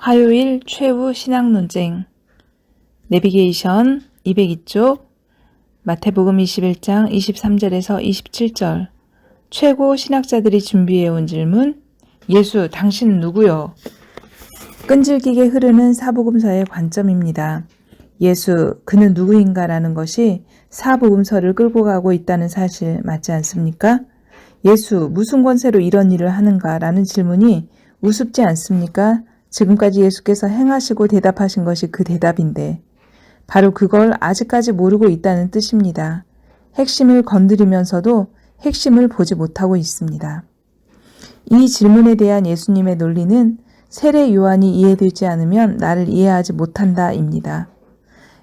화요일 최후 신학 논쟁 내비게이션 202쪽 마태복음 21장 23절에서 27절 최고 신학자들이 준비해온 질문 예수 당신 누구요? 끈질기게 흐르는 사복음서의 관점입니다. 예수 그는 누구인가라는 것이 사복음서를 끌고 가고 있다는 사실 맞지 않습니까? 예수 무슨 권세로 이런 일을 하는가라는 질문이 우습지 않습니까? 지금까지 예수께서 행하시고 대답하신 것이 그 대답인데 바로 그걸 아직까지 모르고 있다는 뜻입니다. 핵심을 건드리면서도 핵심을 보지 못하고 있습니다. 이 질문에 대한 예수님의 논리는 세례 요한이 이해되지 않으면 나를 이해하지 못한다입니다.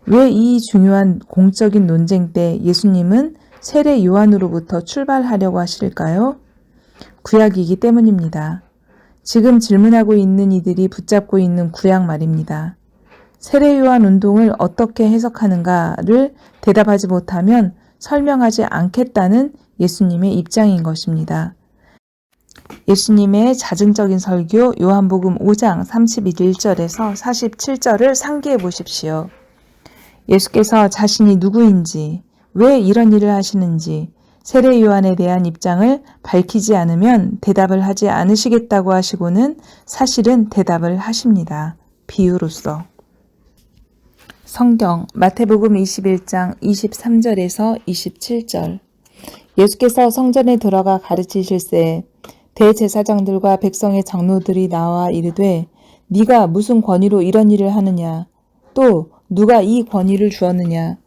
왜 이 중요한 공적인 논쟁 때 예수님은 세례 요한으로부터 출발하려고 하실까요? 구약이기 때문입니다. 지금 질문하고 있는 이들이 붙잡고 있는 구약 말입니다. 세례 요한 운동을 어떻게 해석하는가를 대답하지 못하면 설명하지 않겠다는 예수님의 입장인 것입니다. 예수님의 자증적인 설교 요한복음 5장 31절에서 47절을 상기해 보십시오. 예수께서 자신이 누구인지, 왜 이런 일을 하시는지 세례 요한에 대한 입장을 밝히지 않으면 대답을 하지 않으시겠다고 하시고는 사실은 대답을 하십니다. 비유로서. 성경 마태복음 21장 23절에서 27절 예수께서 성전에 들어가 가르치실새 대제사장들과 백성의 장로들이 나와 이르되 네가 무슨 권위로 이런 일을 하느냐 또 누가 이 권위를 주었느냐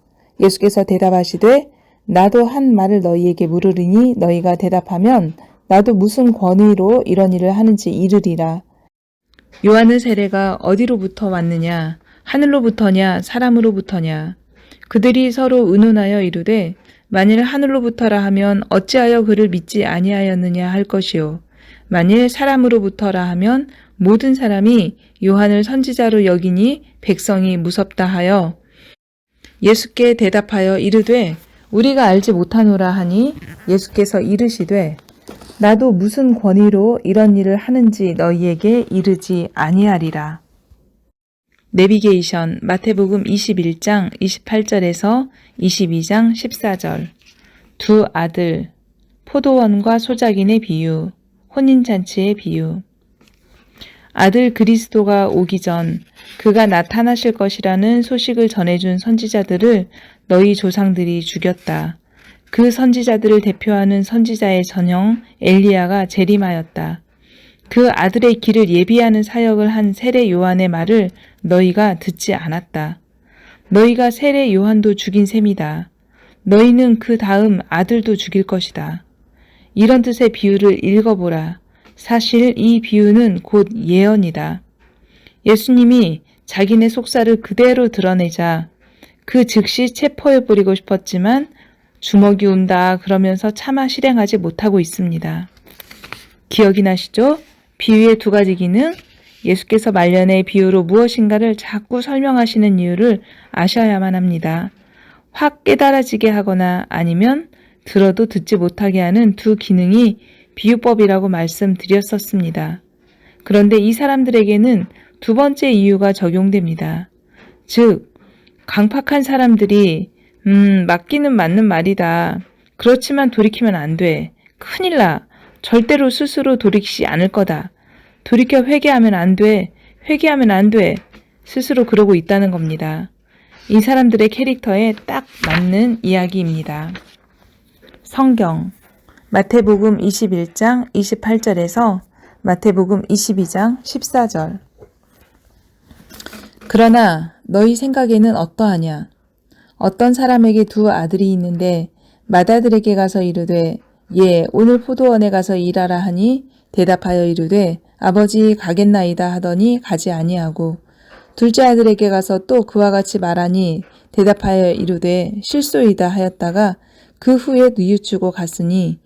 예수께서 대답하시되 나도 한 말을 너희에게 물으리니 너희가 대답하면 나도 무슨 권위로 이런 일을 하는지 이르리라. 요한의 세례가 어디로부터 왔느냐 하늘로부터냐 사람으로부터냐 그들이 서로 의논하여 이르되 만일 하늘로부터라 하면 어찌하여 그를 믿지 아니하였느냐 할 것이요 만일 사람으로부터라 하면 모든 사람이 요한을 선지자로 여기니 백성이 무섭다 하여 예수께 대답하여 이르되 우리가 알지 못하노라 하니 예수께서 이르시되 나도 무슨 권위로 이런 일을 하는지 너희에게 이르지 아니하리라. 내비게이션 마태복음 21장 28절에서 22장 14절 두 아들 포도원과 소작인의 비유 혼인잔치의 비유 아들 그리스도가 오기 전 그가 나타나실 것이라는 소식을 전해준 선지자들을 너희 조상들이 죽였다. 그 선지자들을 대표하는 선지자의 전형 엘리야가 재림하였다. 그 아들의 길을 예비하는 사역을 한 세례 요한의 말을 너희가 듣지 않았다. 너희가 세례 요한도 죽인 셈이다. 너희는 그 다음 아들도 죽일 것이다. 이런 뜻의 비유를 읽어보라. 사실 이 비유는 곧 예언이다. 예수님이 자기네 속살을 그대로 드러내자 그 즉시 체포해버리고 싶었지만 주먹이 온다 그러면서 차마 실행하지 못하고 있습니다. 기억이 나시죠? 비유의 두 가지 기능, 예수께서 말년의 비유로 무엇인가를 자꾸 설명하시는 이유를 아셔야만 합니다. 확 깨달아지게 하거나 아니면 들어도 듣지 못하게 하는 두 기능이 비유법이라고 말씀드렸었습니다. 그런데 이 사람들에게는 두 번째 이유가 적용됩니다. 즉, 강팍한 사람들이 맞기는 맞는 말이다. 그렇지만 돌이키면 안 돼. 큰일 나. 절대로 스스로 돌이키지 않을 거다. 돌이켜 회개하면 안 돼. 회개하면 안 돼. 스스로 그러고 있다는 겁니다. 이 사람들의 캐릭터에 딱 맞는 이야기입니다. 성경 마태복음 21장 28절에서 마태복음 22장 14절 그러나 너희 생각에는 어떠하냐? 어떤 사람에게 두 아들이 있는데 맏아들에게 가서 이르되 예 오늘 포도원에 가서 일하라 하니 대답하여 이르되 아버지 가겠나이다 하더니 가지 아니하고 둘째 아들에게 가서 또 그와 같이 말하니 대답하여 이르되 실소이다 하였다가 그 후에 뉘우치고 갔으니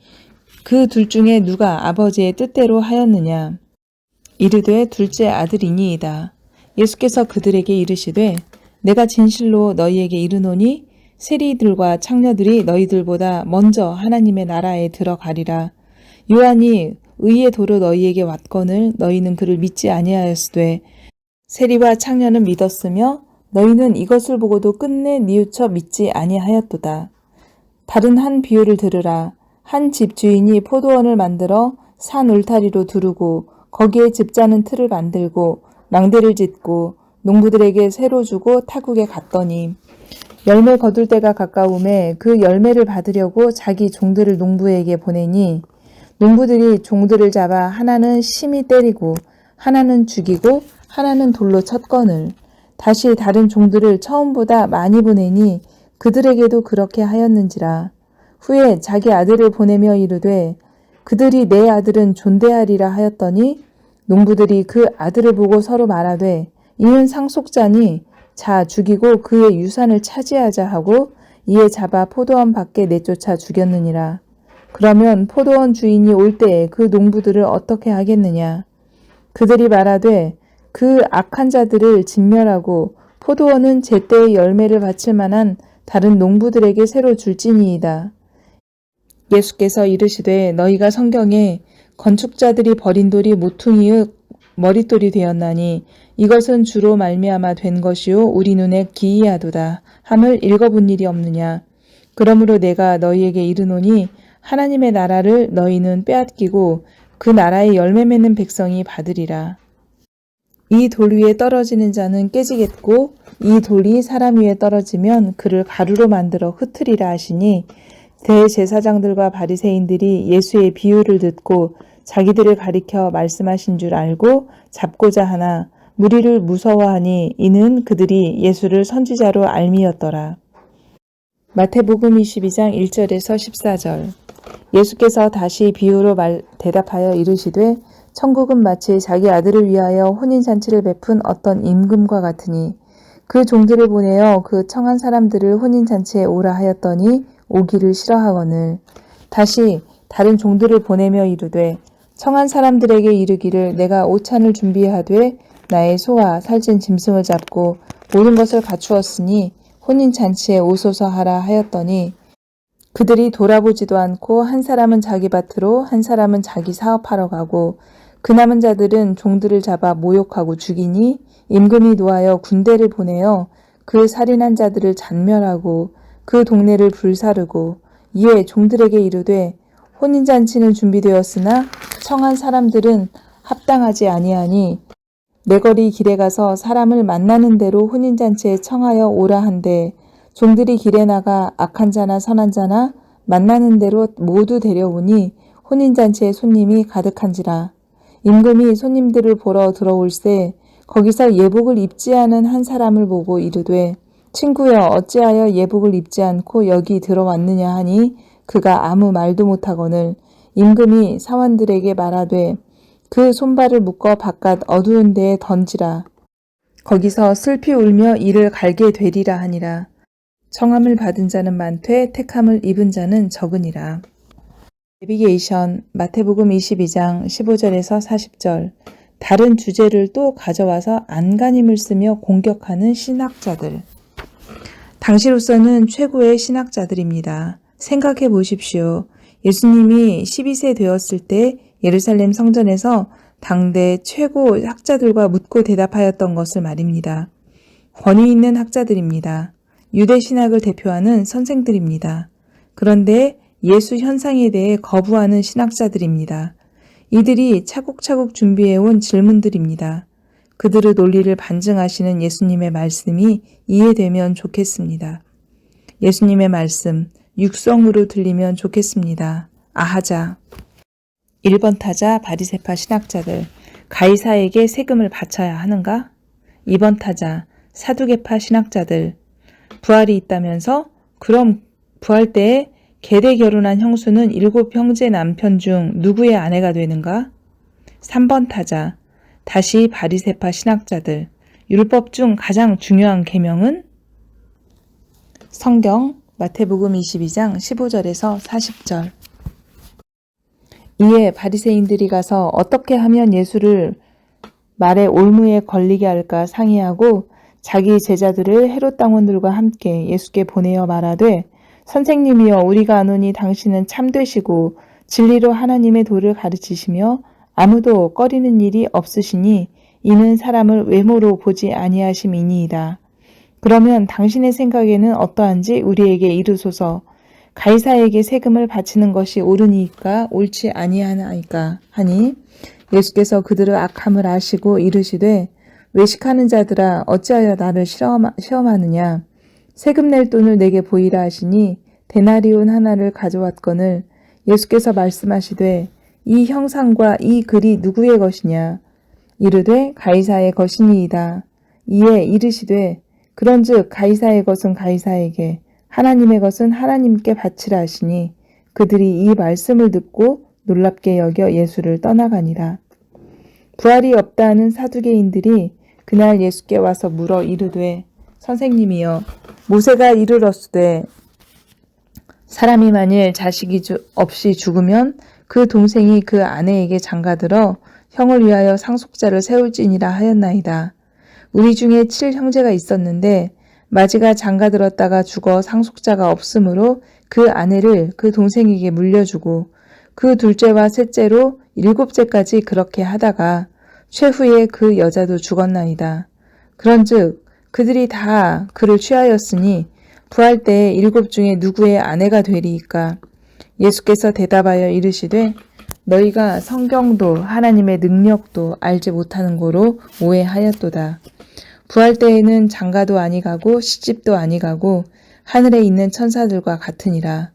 그 둘 중에 누가 아버지의 뜻대로 하였느냐? 이르되 둘째 아들이니이다. 예수께서 그들에게 이르시되 내가 진실로 너희에게 이르노니 세리들과 창녀들이 너희들보다 먼저 하나님의 나라에 들어가리라. 요한이 의의 도로 너희에게 왔거늘 너희는 그를 믿지 아니하였으되 세리와 창녀는 믿었으며 너희는 이것을 보고도 끝내 뉘우쳐 믿지 아니하였도다. 다른 한 비유를 들으라. 한 집 주인이 포도원을 만들어 산 울타리로 두르고 거기에 집 자는 틀을 만들고 망대를 짓고 농부들에게 새로 주고 타국에 갔더니 열매 거둘 때가 가까움에 그 열매를 받으려고 자기 종들을 농부에게 보내니 농부들이 종들을 잡아 하나는 심히 때리고 하나는 죽이고 하나는 돌로 쳤거늘 다시 다른 종들을 처음보다 많이 보내니 그들에게도 그렇게 하였는지라. 후에 자기 아들을 보내며 이르되 그들이 내 아들은 존대하리라 하였더니 농부들이 그 아들을 보고 서로 말하되 이는 상속자니 자 죽이고 그의 유산을 차지하자 하고 이에 잡아 포도원 밖에 내쫓아 죽였느니라. 그러면 포도원 주인이 올 때에 그 농부들을 어떻게 하겠느냐. 그들이 말하되 그 악한 자들을 진멸하고 포도원은 제때의 열매를 바칠 만한 다른 농부들에게 새로 줄지니이다. 예수께서 이르시되 너희가 성경에 건축자들이 버린 돌이 모퉁이의 머릿돌이 되었나니 이것은 주로 말미암아 된 것이요 우리 눈에 기이하도다 함을 읽어본 일이 없느냐. 그러므로 내가 너희에게 이르노니 하나님의 나라를 너희는 빼앗기고 그 나라의 열매 맺는 백성이 받으리라. 이 돌 위에 떨어지는 자는 깨지겠고 이 돌이 사람 위에 떨어지면 그를 가루로 만들어 흩으리라 하시니 대제사장들과 바리새인들이 예수의 비유를 듣고 자기들을 가리켜 말씀하신 줄 알고 잡고자 하나 무리를 무서워하니 이는 그들이 예수를 선지자로 알미였더라. 마태복음 22장 1절에서 14절. 예수께서 다시 비유로 대답하여 이르시되 천국은 마치 자기 아들을 위하여 혼인잔치를 베푼 어떤 임금과 같으니 그 종들을 보내어 그 청한 사람들을 혼인잔치에 오라 하였더니 오기를 싫어하거늘 다시 다른 종들을 보내며 이르되 청한 사람들에게 이르기를 내가 오찬을 준비하되 나의 소와 살찐 짐승을 잡고 모든 것을 갖추었으니 혼인잔치에 오소서 하라 하였더니 그들이 돌아보지도 않고 한 사람은 자기 밭으로 한 사람은 자기 사업하러 가고 그 남은 자들은 종들을 잡아 모욕하고 죽이니 임금이 노하여 군대를 보내어 그 살인한 자들을 잔멸하고 그 동네를 불사르고 이에 종들에게 이르되 혼인잔치는 준비되었으나 청한 사람들은 합당하지 아니하니 내거리 길에 가서 사람을 만나는 대로 혼인잔치에 청하여 오라 한데 종들이 길에 나가 악한 자나 선한 자나 만나는 대로 모두 데려오니 혼인잔치에 손님이 가득한지라. 임금이 손님들을 보러 들어올세 거기서 예복을 입지 않은 한 사람을 보고 이르되 친구여 어찌하여 예복을 입지 않고 여기 들어왔느냐 하니 그가 아무 말도 못하거늘 임금이 사원들에게 말하되 그 손발을 묶어 바깥 어두운 데에 던지라. 거기서 슬피 울며 이를 갈게 되리라 하니라. 청함을 받은 자는 많되 택함을 입은 자는 적으니라. 내비게이션 마태복음 22장 15절에서 40절. 다른 주제를 또 가져와서 안간힘을 쓰며 공격하는 신학자들. 당시로서는 최고의 신학자들입니다. 생각해 보십시오. 예수님이 12세 되었을 때 예루살렘 성전에서 당대 최고 학자들과 묻고 대답하였던 것을 말입니다. 권위 있는 학자들입니다. 유대 신학을 대표하는 선생들입니다. 그런데 예수 현상에 대해 거부하는 신학자들입니다. 이들이 차곡차곡 준비해온 질문들입니다. 그들의 논리를 반증하시는 예수님의 말씀이 이해되면 좋겠습니다. 예수님의 말씀, 육성으로 들리면 좋겠습니다. 아하자. 1번 타자 바리새파 신학자들, 가이사에게 세금을 바쳐야 하는가? 2번 타자 사두개파 신학자들, 부활이 있다면서? 그럼 부활 때에 계대 결혼한 형수는 7 형제 남편 중 누구의 아내가 되는가? 3번 타자 다시 바리새파 신학자들, 율법 중 가장 중요한 계명은? 성경 마태복음 22장 15절에서 40절. 이에 바리새인들이 가서 어떻게 하면 예수를 말의 올무에 걸리게 할까 상의하고 자기 제자들을 헤롯 당원들과 함께 예수께 보내어 말하되 선생님이여 우리가 아노니 당신은 참되시고 진리로 하나님의 도를 가르치시며 아무도 꺼리는 일이 없으시니 이는 사람을 외모로 보지 아니하심이니이다. 그러면 당신의 생각에는 어떠한지 우리에게 이르소서. 가이사에게 세금을 바치는 것이 옳으니까 옳지 아니하나이까 하니 예수께서 그들의 악함을 아시고 이르시되 외식하는 자들아 어찌하여 나를 시험하느냐. 세금 낼 돈을 내게 보이라 하시니 데나리온 하나를 가져왔거늘 예수께서 말씀하시되 이 형상과 이 글이 누구의 것이냐. 이르되 가이사의 것이니이다. 이에 이르시되 그런즉 가이사의 것은 가이사에게 하나님의 것은 하나님께 바치라 하시니 그들이 이 말씀을 듣고 놀랍게 여겨 예수를 떠나가니라. 부활이 없다 하는 사두개인들이 그날 예수께 와서 물어 이르되 선생님이여 모세가 이르렀으되 사람이 만일 자식이 없이 죽으면 그 동생이 그 아내에게 장가들어 형을 위하여 상속자를 세울지니라 하였나이다. 우리 중에 7형제가 있었는데 마지가 장가들었다가 죽어 상속자가 없으므로 그 아내를 그 동생에게 물려주고 그 둘째와 셋째로 7째까지 그렇게 하다가 최후에 그 여자도 죽었나이다. 그런즉 그들이 다 그를 취하였으니 부활 때에 7 중에 누구의 아내가 되리이까? 예수께서 대답하여 이르시되 너희가 성경도 하나님의 능력도 알지 못하는 고로 오해하였도다. 부활 때에는 장가도 아니가고 시집도 아니가고 하늘에 있는 천사들과 같으니라.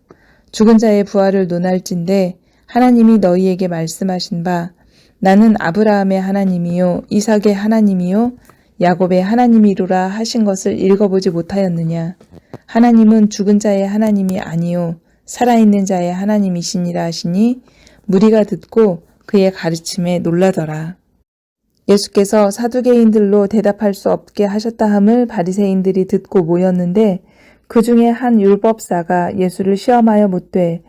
죽은 자의 부활을 논할진대 하나님이 너희에게 말씀하신 바 나는 아브라함의 하나님이요 이삭의 하나님이요 야곱의 하나님이로라 하신 것을 읽어보지 못하였느냐. 하나님은 죽은 자의 하나님이 아니요 살아있는 자의 하나님이시니라 하시니 무리가 듣고 그의 가르침에 놀라더라. 예수께서 사두개인들로 대답할 수 없게 하셨다 함을 바리새인들이 듣고 모였는데 그 중에 한 율법사가 예수를 시험하여 묻되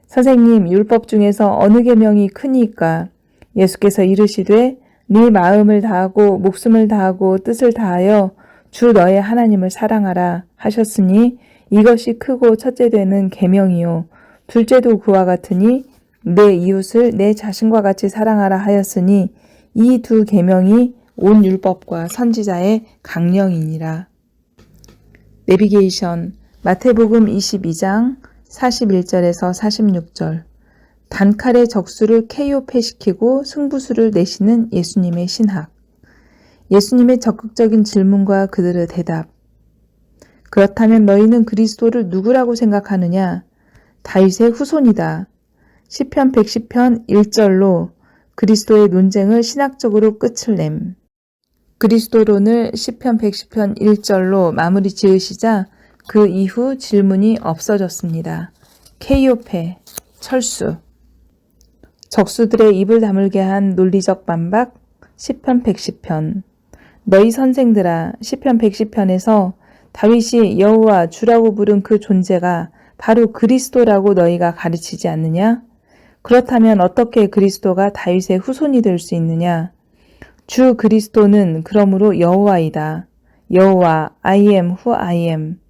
선생님 율법 중에서 어느 계명이 크니까? 예수께서 이르시되 네 마음을 다하고 목숨을 다하고 뜻을 다하여 주 너의 하나님을 사랑하라 하셨으니 이것이 크고 첫째 되는 계명이요 둘째도 그와 같으니 내 이웃을 내 자신과 같이 사랑하라 하였으니 이 2 계명이 온 율법과 선지자의 강령이니라. 내비게이션 마태복음 22장 41절에서 46절 단칼에 적수를 KO패시키고 승부수를 내시는 예수님의 신학. 예수님의 적극적인 질문과 그들의 대답. 그렇다면 너희는 그리스도를 누구라고 생각하느냐? 다윗의 후손이다. 시편 110편 1절로 그리스도의 논쟁을 신학적으로 끝을 냄. 그리스도론을 시편 110편 1절로 마무리 지으시자 그 이후 질문이 없어졌습니다. KO패, 철수. 적수들의 입을 다물게 한 논리적 반박, 시편 110편. 너희 선생들아, 시편 110편에서 다윗이 여호와 주라고 부른 그 존재가 바로 그리스도라고 너희가 가르치지 않느냐? 그렇다면 어떻게 그리스도가 다윗의 후손이 될 수 있느냐? 주 그리스도는 그러므로 여호와이다. 여호와, I am who I am.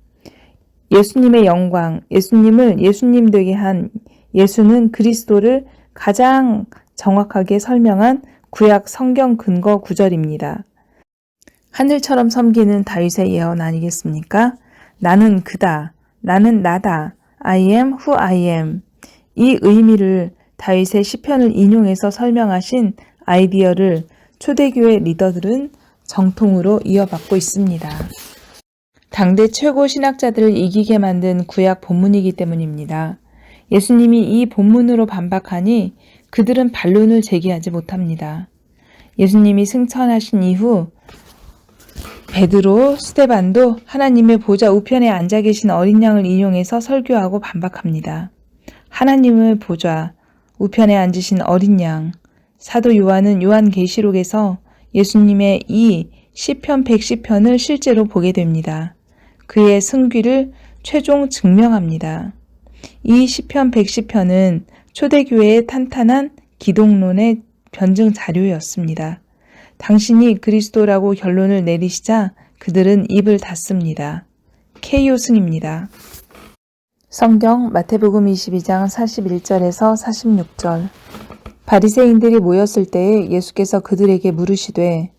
예수님의 영광, 예수님을 예수님 되게 한 예수는 그리스도를 가장 정확하게 설명한 구약 성경 근거 구절입니다. 하늘처럼 섬기는 다윗의 예언 아니겠습니까? 나는 그다. 나는 나다. I am who I am. 이 의미를 다윗의 시편을 인용해서 설명하신 아이디어를 초대교회 리더들은 정통으로 이어받고 있습니다. 당대 최고 신학자들을 이기게 만든 구약 본문이기 때문입니다. 예수님이 이 본문으로 반박하니 그들은 반론을 제기하지 못합니다. 예수님이 승천하신 이후 베드로, 스데반도 하나님의 보좌 우편에 앉아 계신 어린 양을 인용해서 설교하고 반박합니다. 하나님의 보좌 우편에 앉으신 어린 양. 사도 요한은 요한계시록에서 예수님의 이 시편 110편을 실제로 보게 됩니다. 그의 승귀를 최종 증명합니다. 이 시편 110편은 초대교회의 탄탄한 기독론의 변증 자료였습니다. 당신이 그리스도라고 결론을 내리시자 그들은 입을 닫습니다. KO승입니다. 성경 마태복음 22장 41절에서 46절. 바리새인들이 모였을 때에 예수께서 그들에게 물으시되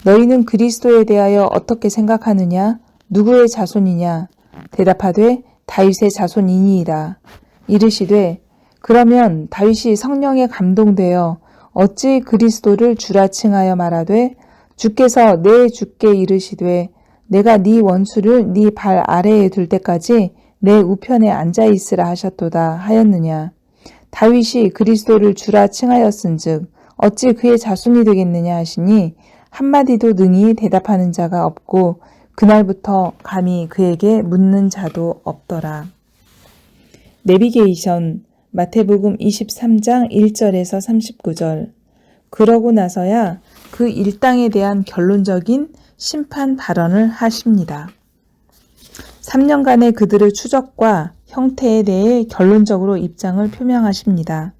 너희는 그리스도에 대하여 어떻게 생각하느냐? 누구의 자손이냐? 대답하되 다윗의 자손이니이다. 이르시되 그러면 다윗이 성령에 감동되어 어찌 그리스도를 주라 칭하여 말하되 주께서 내 주께 이르시되 내가 네 원수를 네 발 아래에 둘 때까지 내 우편에 앉아 있으라 하셨도다 하였느냐. 다윗이 그리스도를 주라 칭하였은즉 어찌 그의 자손이 되겠느냐 하시니 한마디도 능히 대답하는 자가 없고 그날부터 감히 그에게 묻는 자도 없더라. 내비게이션 마태복음 23장 1절에서 39절. 그러고 나서야 그 일당에 대한 결론적인 심판 발언을 하십니다. 3년간의 그들의 추적과 형태에 대해 결론적으로 입장을 표명하십니다.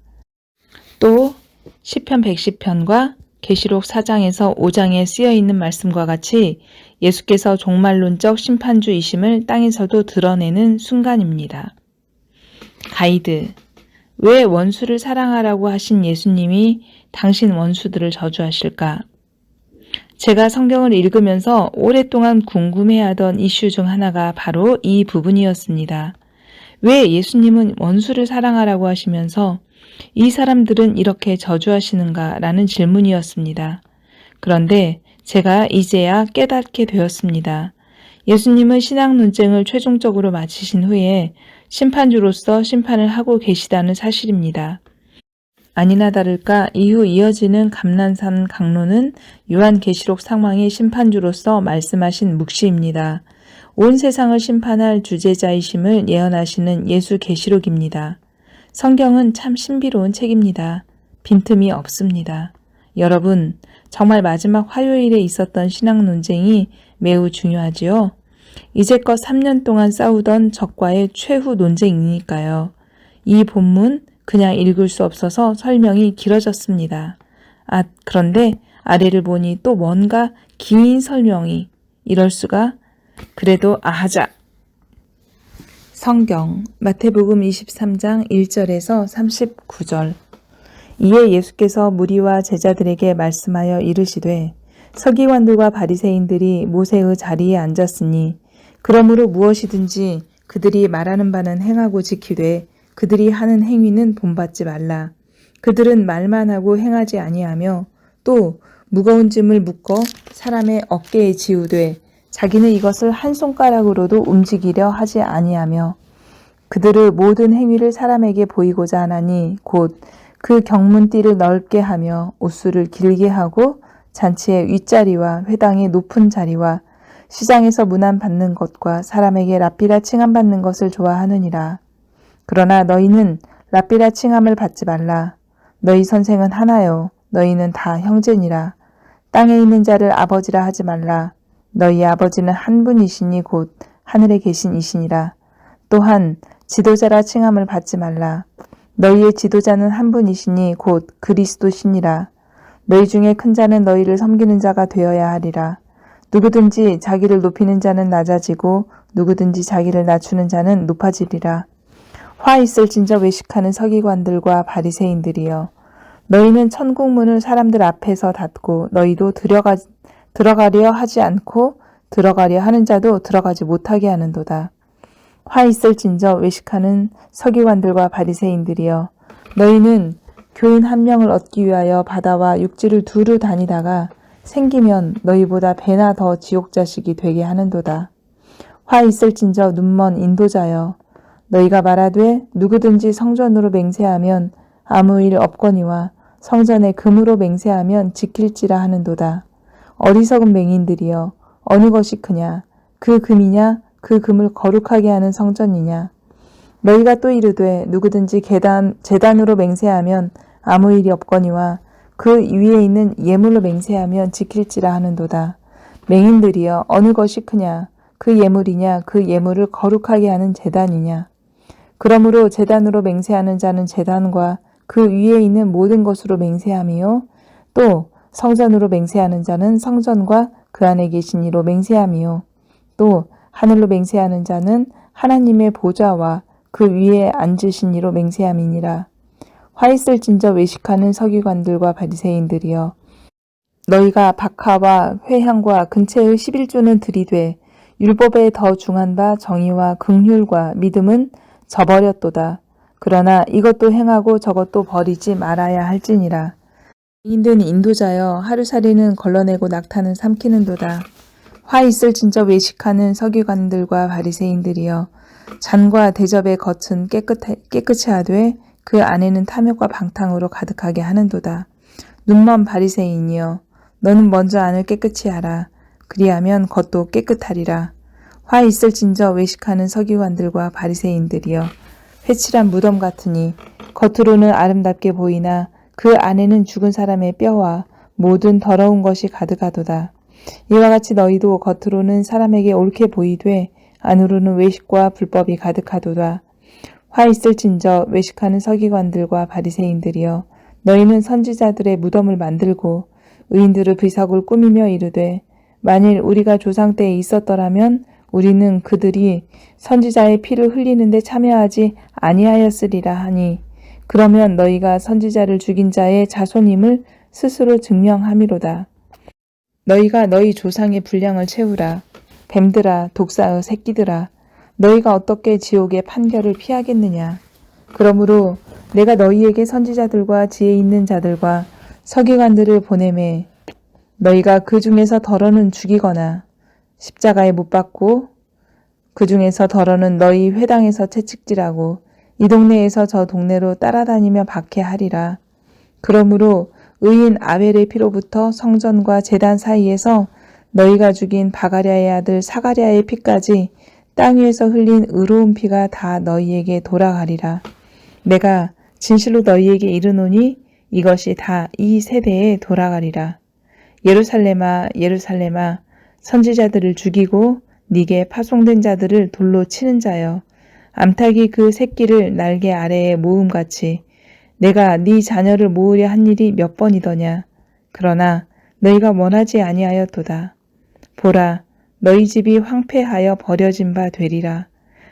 또 시편 110편과 계시록 4장에서 5장에 쓰여있는 말씀과 같이 예수께서 종말론적 심판주이심을 땅에서도 드러내는 순간입니다. 가이드. 왜 원수를 사랑하라고 하신 예수님이 당신 원수들을 저주하실까? 제가 성경을 읽으면서 오랫동안 궁금해하던 이슈 중 하나가 바로 이 부분이었습니다. 왜 예수님은 원수를 사랑하라고 하시면서 이 사람들은 이렇게 저주하시는가 라는 질문이었습니다. 그런데 제가 이제야 깨닫게 되었습니다. 예수님은 신학 논쟁을 최종적으로 마치신 후에 심판주로서 심판을 하고 계시다는 사실입니다. 아니나 다를까 이후 이어지는 감난산 강론은 요한계시록 상황의 심판주로서 말씀하신 묵시입니다. 온 세상을 심판할 주제자이심을 예언하시는 예수 계시록입니다. 성경은 참 신비로운 책입니다. 빈틈이 없습니다. 여러분, 정말 마지막 화요일에 있었던 신학 논쟁이 매우 중요하지요. 이제껏 3년 동안 싸우던 적과의 최후 논쟁이니까요. 이 본문 그냥 읽을 수 없어서 설명이 길어졌습니다. 그런데 아래를 보니 또 뭔가 긴 설명이 이럴 수가. 그래도 하자. 성경 마태복음 23장 1절에서 39절. 이에 예수께서 무리와 제자들에게 말씀하여 이르시되 서기관들과 바리새인들이 모세의 자리에 앉았으니 그러므로 무엇이든지 그들이 말하는 바는 행하고 지키되 그들이 하는 행위는 본받지 말라. 그들은 말만 하고 행하지 아니하며 또 무거운 짐을 묶어 사람의 어깨에 지우되 자기는 이것을 한 손가락으로도 움직이려 하지 아니하며 그들의 모든 행위를 사람에게 보이고자 하나니 곧 그 경문띠를 넓게 하며 옷수를 길게 하고 잔치의 윗자리와 회당의 높은 자리와 시장에서 문안 받는 것과 사람에게 랍비라 칭함 받는 것을 좋아하느니라. 그러나 너희는 랍비라 칭함을 받지 말라. 너희 선생은 하나요. 너희는 다 형제니라. 땅에 있는 자를 아버지라 하지 말라. 너희 아버지는 한 분이시니 곧 하늘에 계신 이시니라. 또한 지도자라 칭함을 받지 말라. 너희의 지도자는 한 분이시니 곧 그리스도시니라. 너희 중에 큰 자는 너희를 섬기는 자가 되어야 하리라. 누구든지 자기를 높이는 자는 낮아지고 누구든지 자기를 낮추는 자는 높아지리라. 화 있을진저 외식하는 서기관들과 바리새인들이여, 너희는 천국문을 사람들 앞에서 닫고 너희도 들어가려 하지 않고 들어가려 하는 자도 들어가지 못하게 하는도다. 화 있을진저 외식하는 서기관들과 바리새인들이여, 너희는 교인 한 명을 얻기 위하여 바다와 육지를 두루 다니다가 생기면 너희보다 배나 더 지옥자식이 되게 하는도다. 화 있을진저 눈먼 인도자여, 너희가 말하되 누구든지 성전으로 맹세하면 아무 일 없거니와 성전에 금으로 맹세하면 지킬지라 하는도다. 어리석은 맹인들이여, 어느 것이 크냐? 그 금이냐? 그 금을 거룩하게 하는 성전이냐? 너희가 또 이르되 누구든지 제단으로 맹세하면 아무 일이 없거니와 그 위에 있는 예물로 맹세하면 지킬지라 하는도다. 맹인들이여, 어느 것이 크냐? 그 예물이냐? 그 예물을 거룩하게 하는 제단이냐? 그러므로 제단으로 맹세하는 자는 제단과 그 위에 있는 모든 것으로 맹세함이요, 또 성전으로 맹세하는 자는 성전과 그 안에 계신 이로 맹세함이요, 또 하늘로 맹세하는 자는 하나님의 보좌와 그 위에 앉으신 이로 맹세함이니라. 화 있을진저 외식하는 서기관들과 바리새인들이여, 너희가 박하와 회향과 근체의 11조는 들이되 율법에 더 중한 바 정의와 긍휼과 믿음은 저버렸도다. 그러나 이것도 행하고 저것도 버리지 말아야 할지니라. 인된 인도자여 하루살이는 걸러내고 낙타는 삼키는도다. 화 있을진저 외식하는 서기관들과 바리새인들이여 잔과 대접의 겉은 깨끗이 하되 그 안에는 탐욕과 방탕으로 가득하게 하는도다. 눈먼 바리새인이여 너는 먼저 안을 깨끗이 하라. 그리하면 겉도 깨끗하리라. 화 있을진저 외식하는 서기관들과 바리새인들이여 회칠한 무덤 같으니 겉으로는 아름답게 보이나 그 안에는 죽은 사람의 뼈와 모든 더러운 것이 가득하도다. 이와 같이 너희도 겉으로는 사람에게 옳게 보이되 안으로는 외식과 불법이 가득하도다. 화 있을진저 외식하는 서기관들과 바리새인들이여 너희는 선지자들의 무덤을 만들고 의인들의 비석을 꾸미며 이르되 만일 우리가 조상 때에 있었더라면 우리는 그들이 선지자의 피를 흘리는데 참여하지 아니하였으리라 하니 그러면 너희가 선지자를 죽인 자의 자손임을 스스로 증명함이로다. 너희가 너희 조상의 분량을 채우라. 뱀들아 독사의 새끼들아 너희가 어떻게 지옥의 판결을 피하겠느냐. 그러므로 내가 너희에게 선지자들과 지혜 있는 자들과 서기관들을 보내매 너희가 그 중에서 더러는 죽이거나 십자가에 못 박고 그 중에서 더러는 너희 회당에서 채찍질하고 이 동네에서 저 동네로 따라다니며 박해하리라. 그러므로 의인 아벨의 피로부터 성전과 제단 사이에서 너희가 죽인 바가랴의 아들 사가랴의 피까지 땅 위에서 흘린 의로운 피가 다 너희에게 돌아가리라. 내가 진실로 너희에게 이르노니 이것이 다 이 세대에 돌아가리라. 예루살렘아 예루살렘아 선지자들을 죽이고 네게 파송된 자들을 돌로 치는 자여 암탉이 그 새끼를 날개 아래에 모음같이 내가 네 자녀를 모으려 한 일이 몇 번이더냐. 그러나 너희가 원하지 아니하였도다. 보라 너희 집이 황폐하여 버려진 바 되리라.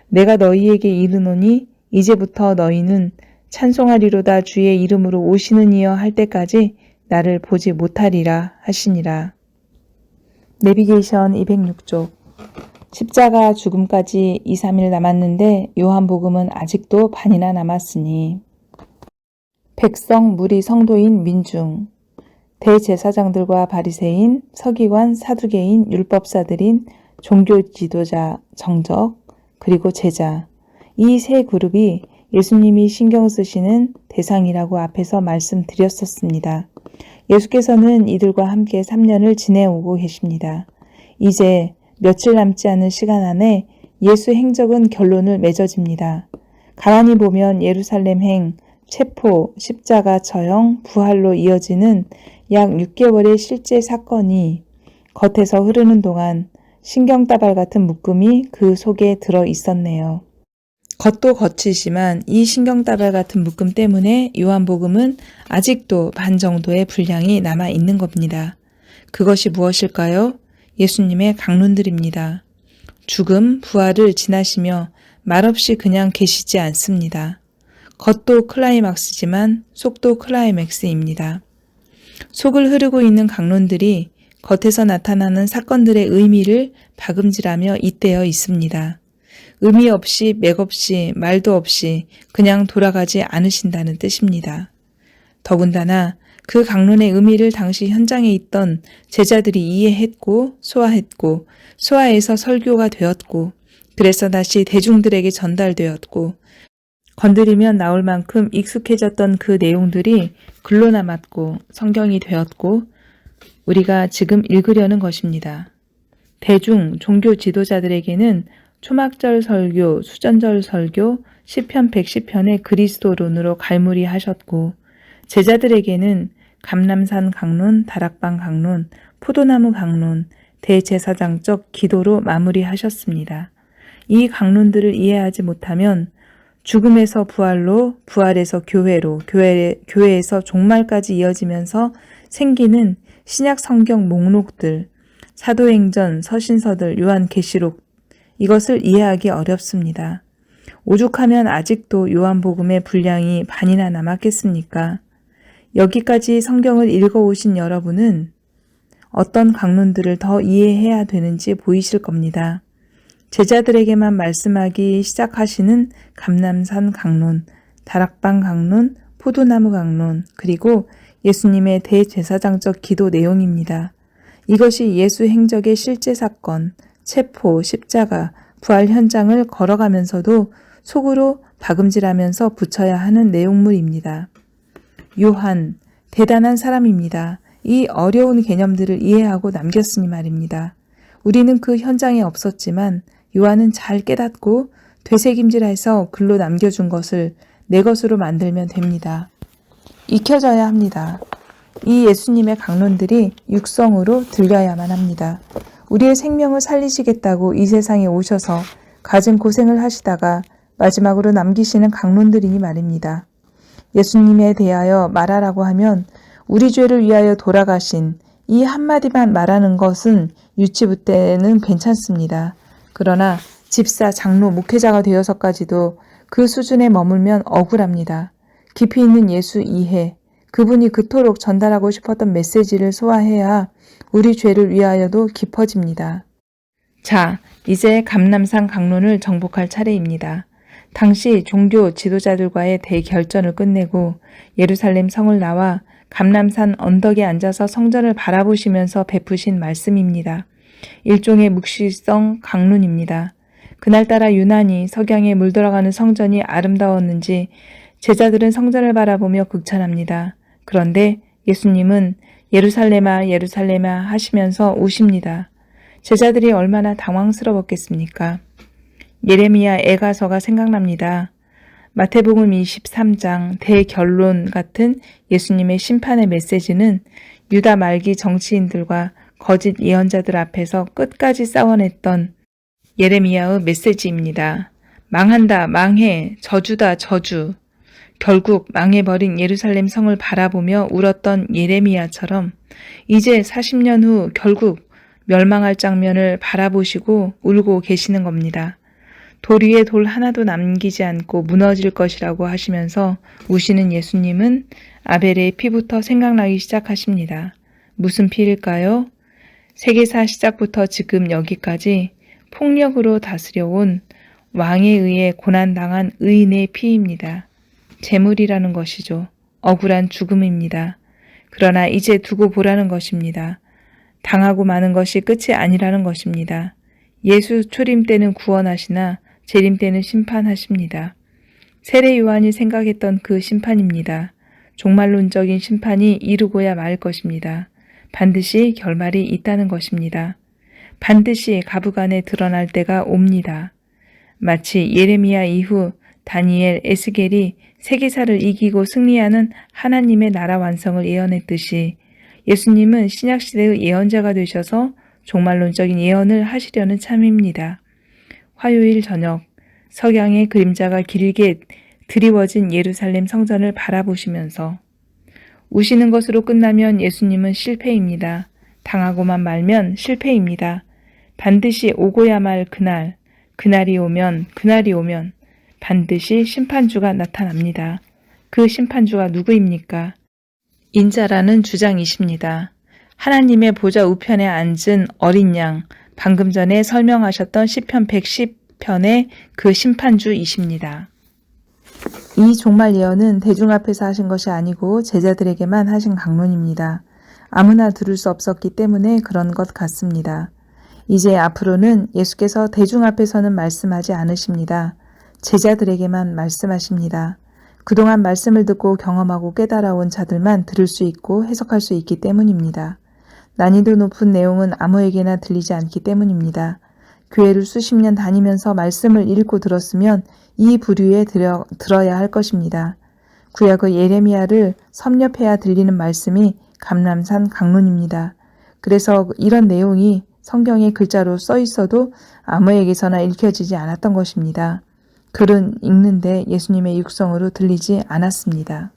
내가 너희에게 이르노니 이제부터 너희는 찬송하리로다 주의 이름으로 오시는 이여 할 때까지 나를 보지 못하리라 하시니라. 내비게이션 206쪽 십자가 죽음까지 2, 3일 남았는데 요한복음은 아직도 반이나 남았으니 백성 무리 성도인 민중 대제사장들과 바리새인 서기관 사두개인 율법사들인 종교 지도자 정적 그리고 제자 이 세 그룹이 예수님이 신경 쓰시는 대상이라고 앞에서 말씀드렸었습니다. 예수께서는 이들과 함께 3년을 지내오고 계십니다. 이제 며칠 남지 않은 시간 안에 예수 행적은 결론을 맺어집니다. 가만히 보면 예루살렘 행, 체포, 십자가 처형, 부활로 이어지는 약 6개월의 실제 사건이 겉에서 흐르는 동안 신경따발 같은 묶음이 그 속에 들어 있었네요. 겉도 겉이지만 이 신경따발 같은 묶음 때문에 요한복음은 아직도 반 정도의 분량이 남아 있는 겁니다. 그것이 무엇일까요? 예수님의 강론들입니다. 죽음, 부활을 지나시며 말없이 그냥 계시지 않습니다. 겉도 클라이막스지만 속도 클라이맥스입니다. 속을 흐르고 있는 강론들이 겉에서 나타나는 사건들의 의미를 박음질하며 잇대어 있습니다. 의미 없이 맥없이 말도 없이 그냥 돌아가지 않으신다는 뜻입니다. 더군다나 그 강론의 의미를 당시 현장에 있던 제자들이 이해했고 소화했고 소화해서 설교가 되었고 그래서 다시 대중들에게 전달되었고 건드리면 나올 만큼 익숙해졌던 그 내용들이 글로 남았고 성경이 되었고 우리가 지금 읽으려는 것입니다. 대중 종교 지도자들에게는 초막절 설교, 수전절 설교, 시편 110편의 그리스도론으로 갈무리하셨고 제자들에게는 감람산 강론, 다락방 강론, 포도나무 강론, 대제사장적 기도로 마무리하셨습니다. 이 강론들을 이해하지 못하면 죽음에서 부활로, 부활에서 교회로, 교회에서 종말까지 이어지면서 생기는 신약 성경 목록들, 사도행전, 서신서들, 요한계시록 이것을 이해하기 어렵습니다. 오죽하면 아직도 요한복음의 분량이 반이나 남았겠습니까? 여기까지 성경을 읽어오신 여러분은 어떤 강론들을 더 이해해야 되는지 보이실 겁니다. 제자들에게만 말씀하기 시작하시는 감람산 강론, 다락방 강론, 포도나무 강론, 그리고 예수님의 대제사장적 기도 내용입니다. 이것이 예수 행적의 실제 사건, 체포, 십자가, 부활 현장을 걸어가면서도 속으로 박음질하면서 붙여야 하는 내용물입니다. 요한, 대단한 사람입니다. 이 어려운 개념들을 이해하고 남겼으니 말입니다. 우리는 그 현장에 없었지만 요한은 잘 깨닫고 되새김질해서 글로 남겨준 것을 내 것으로 만들면 됩니다. 익혀져야 합니다. 이 예수님의 강론들이 육성으로 들려야만 합니다. 우리의 생명을 살리시겠다고 이 세상에 오셔서 갖은 고생을 하시다가 마지막으로 남기시는 강론들이니 말입니다. 예수님에 대하여 말하라고 하면 우리 죄를 위하여 돌아가신 이 한마디만 말하는 것은 유치부 때는 괜찮습니다. 그러나 집사, 장로, 목회자가 되어서까지도 그 수준에 머물면 억울합니다. 깊이 있는 예수 이해, 그분이 그토록 전달하고 싶었던 메시지를 소화해야 우리 죄를 위하여도 깊어집니다. 자, 이제 감람산 강론을 정복할 차례입니다. 당시 종교 지도자들과의 대결전을 끝내고 예루살렘 성을 나와 감람산 언덕에 앉아서 성전을 바라보시면서 베푸신 말씀입니다. 일종의 묵시성 강론입니다. 그날따라 유난히 석양에 물들어가는 성전이 아름다웠는지 제자들은 성전을 바라보며 극찬합니다. 그런데 예수님은 예루살렘아 예루살렘아 하시면서 우십니다. 제자들이 얼마나 당황스러웠겠습니까? 예레미야 애가서가 생각납니다. 마태복음 23장 대결론 같은 예수님의 심판의 메시지는 유다 말기 정치인들과 거짓 예언자들 앞에서 끝까지 싸워냈던 예레미야의 메시지입니다. 망한다, 망해, 저주다, 저주. 결국 망해버린 예루살렘 성을 바라보며 울었던 예레미야처럼 이제 40년 후 결국 멸망할 장면을 바라보시고 울고 계시는 겁니다. 돌 위에 돌 하나도 남기지 않고 무너질 것이라고 하시면서 우시는 예수님은 아벨의 피부터 생각나기 시작하십니다. 무슨 피일까요? 세계사 시작부터 지금 여기까지 폭력으로 다스려온 왕에 의해 고난당한 의인의 피입니다. 재물이라는 것이죠. 억울한 죽음입니다. 그러나 이제 두고 보라는 것입니다. 당하고 마는 것이 끝이 아니라는 것입니다. 예수 초림 때는 구원하시나 재림 때는 심판하십니다. 세례 요한이 생각했던 그 심판입니다. 종말론적인 심판이 이루고야 말 것입니다. 반드시 결말이 있다는 것입니다. 반드시 가부간에 드러날 때가 옵니다. 마치 예레미야 이후 다니엘, 에스겔이 세계사를 이기고 승리하는 하나님의 나라 완성을 예언했듯이 예수님은 신약시대의 예언자가 되셔서 종말론적인 예언을 하시려는 참입니다. 화요일 저녁 석양의 그림자가 길게 드리워진 예루살렘 성전을 바라보시면서 우시는 것으로 끝나면 예수님은 실패입니다. 당하고만 말면 실패입니다. 반드시 오고야 말 그날이 오면 반드시 심판주가 나타납니다. 그 심판주가 누구입니까? 인자라는 주장이십니다. 하나님의 보좌 우편에 앉은 어린 양, 방금 전에 설명하셨던 시편 110편의 그 심판주이십니다. 이 종말 예언은 대중 앞에서 하신 것이 아니고 제자들에게만 하신 강론입니다. 아무나 들을 수 없었기 때문에 그런 것 같습니다. 이제 앞으로는 예수께서 대중 앞에서는 말씀하지 않으십니다. 제자들에게만 말씀하십니다. 그동안 말씀을 듣고 경험하고 깨달아온 자들만 들을 수 있고 해석할 수 있기 때문입니다. 난이도 높은 내용은 아무에게나 들리지 않기 때문입니다. 교회를 수십 년 다니면서 말씀을 읽고 들었으면 이 부류에 들어야 할 것입니다. 구약의 예레미야를 섭렵해야 들리는 말씀이 감람산 강론입니다. 그래서 이런 내용이 성경에 글자로 써 있어도 아무에게서나 읽혀지지 않았던 것입니다. 글은 읽는데 예수님의 육성으로 들리지 않았습니다.